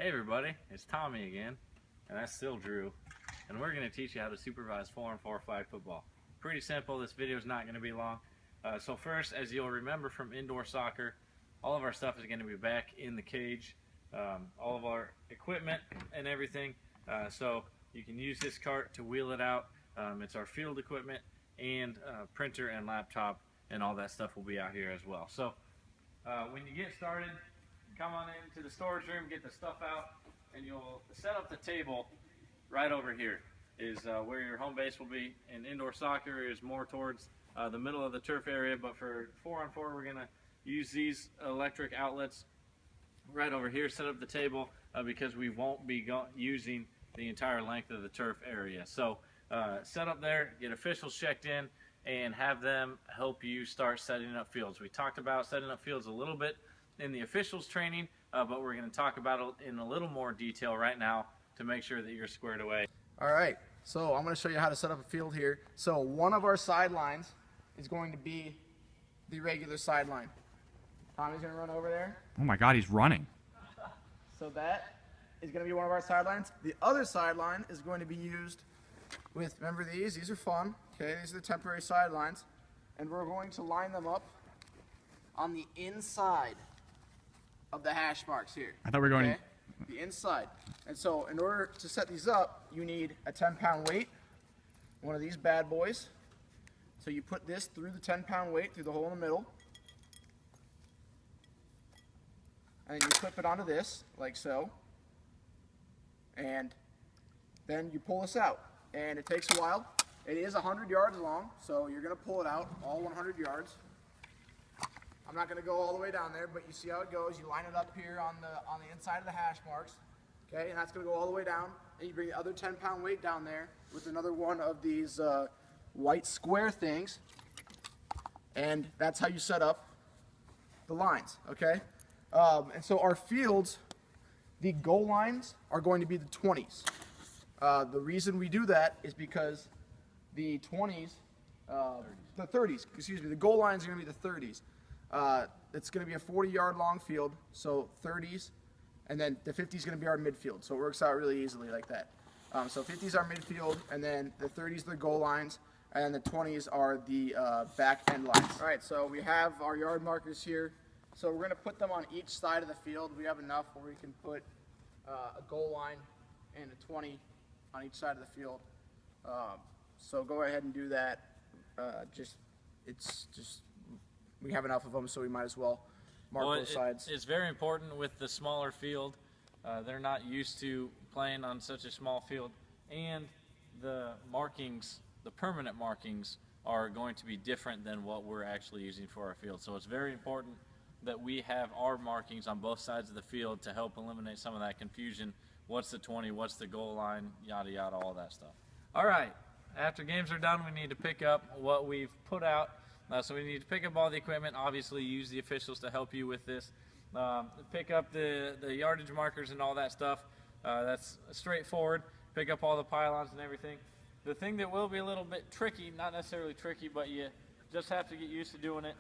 Hey everybody, it's Tommy again, and that's still Drew, and we're going to teach you how to supervise 4 and 4 flag football. Pretty simple. This video is not going to be long. So first, as you'll remember from indoor soccer, all of our stuff is going to be back in the cage, all of our equipment and everything. So you can use this cart to wheel it out. It's our field equipment, and printer and laptop and all that stuff will be out here as well. So when you get started, come on into the storage room, get the stuff out, and you'll set up the table right over here is where your home base will be. And indoor soccer is more towards the middle of the turf area, but for 4 on 4 we're going to use these electric outlets right over here. Set up the table because we won't be using the entire length of the turf area. So set up there, get officials checked in, and have them help you start setting up fields. We talked about setting up fields a little bit in the officials training, but we're going to talk about it in a little more detail right now to make sure that you're squared away. All right, so I'm going to show you how to set up a field here. So one of our sidelines is going to be the regular sideline. Tommy's going to run over there. Oh my God, he's running. So that is going to be one of our sidelines. The other sideline is going to be used with, remember these are fun, okay? These are the temporary sidelines. And we're going to line them up on the inside of the hash marks here. I thought we were going... Okay? The inside. And so in order to set these up, you need a 10-pound weight, one of these bad boys. So you put this through the 10-pound weight, through the hole in the middle. And then you clip it onto this, like so. And then you pull this out. And it takes a while. It is 100 yards long, so you're going to pull it out, all 100 yards. I'm not going to go all the way down there, but you see how it goes. You line it up here on the inside of the hash marks, okay? And that's going to go all the way down. And you bring the other 10-pound weight down there with another one of these white square things, and that's how you set up the lines, okay? And so our fields, the goal lines are going to be the 20s. The reason we do that is because the 20s, the 30s, excuse me, the goal lines are going to be the 30s. It's going to be a 40-yard long field, so 30s, and then the 50 is going to be our midfield, so it works out really easily like that. So 50s are midfield, and then the 30s are the goal lines, and the 20s are the back end lines. All right, so we have our yard markers here. So we're going to put them on each side of the field. We have enough where we can put a goal line and a 20 on each side of the field. So go ahead and do that. We have enough of them, so we might as well mark both sides. It's very important with the smaller field. They're not used to playing on such a small field, and the markings, the permanent markings, are going to be different than what we're actually using for our field. So it's very important that we have our markings on both sides of the field to help eliminate some of that confusion. What's the 20, what's the goal line, yada yada, all that stuff. All right, after games are done, we need to pick up what we've put out. So we need to pick up all the equipment, obviously use the officials to help you with this. Pick up the yardage markers and all that stuff. That's straightforward. Pick up all the pylons and everything. The thing that will be a little bit tricky, not necessarily tricky, but you just have to get used to doing it,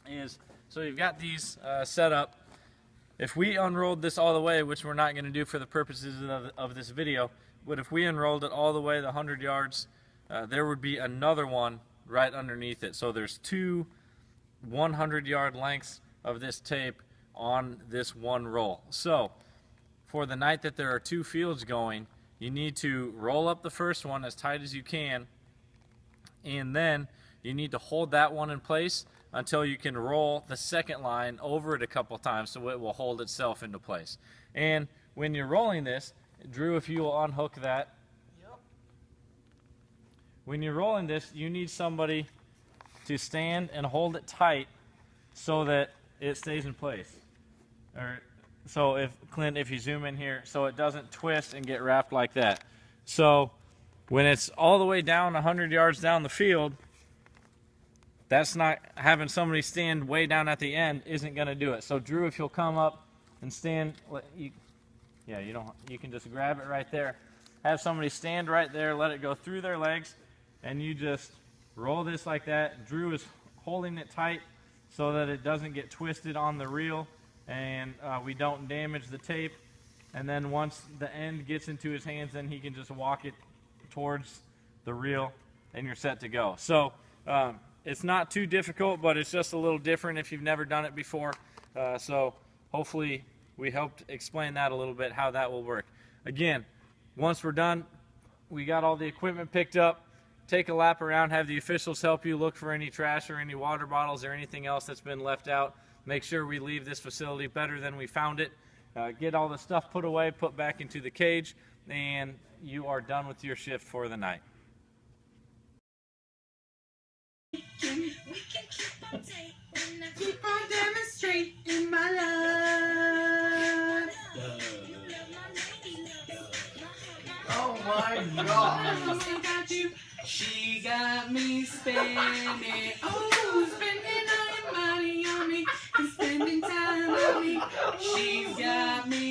is, so you've got these set up. If we unrolled this all the way, which we're not going to do for the purposes of this video, but if we unrolled it all the way the 100 yards, there would be another one right underneath it. So there's two 100-yard lengths of this tape on this one roll. So for the night that there are two fields going, you need to roll up the first one as tight as you can, and then you need to hold that one in place until you can roll the second line over it a couple times so it will hold itself into place. And when you're rolling this, Drew, if you will unhook that. When you're rolling this, you need somebody to stand and hold it tight so that it stays in place. So if, Clint, if you zoom in here, so it doesn't twist and get wrapped like that. So when it's all the way down 100 yards down the field, that's not, having somebody stand way down at the end isn't going to do it. So Drew, if you'll come up and stand, you can just grab it right there. Have somebody stand right there, let it go through their legs, and you just roll this like that. Drew is holding it tight so that it doesn't get twisted on the reel and we don't damage the tape. and then once the end gets into his hands, then he can just walk it towards the reel, and you're set to go. So it's not too difficult, but it's just a little different if you've never done it before. So hopefully we helped explain that a little bit, how that will work. Again, once we're done, we got all the equipment picked up, take a lap around, have the officials help you look for any trash or any water bottles or anything else that's been left out. Make sure we leave this facility better than we found it. Get all the stuff put away, put back into the cage, and you are done with your shift for the night. Keep on demonstrating my love. Oh my God. She got me spending, oh, spending all your money on me, and spending time on me. She's got me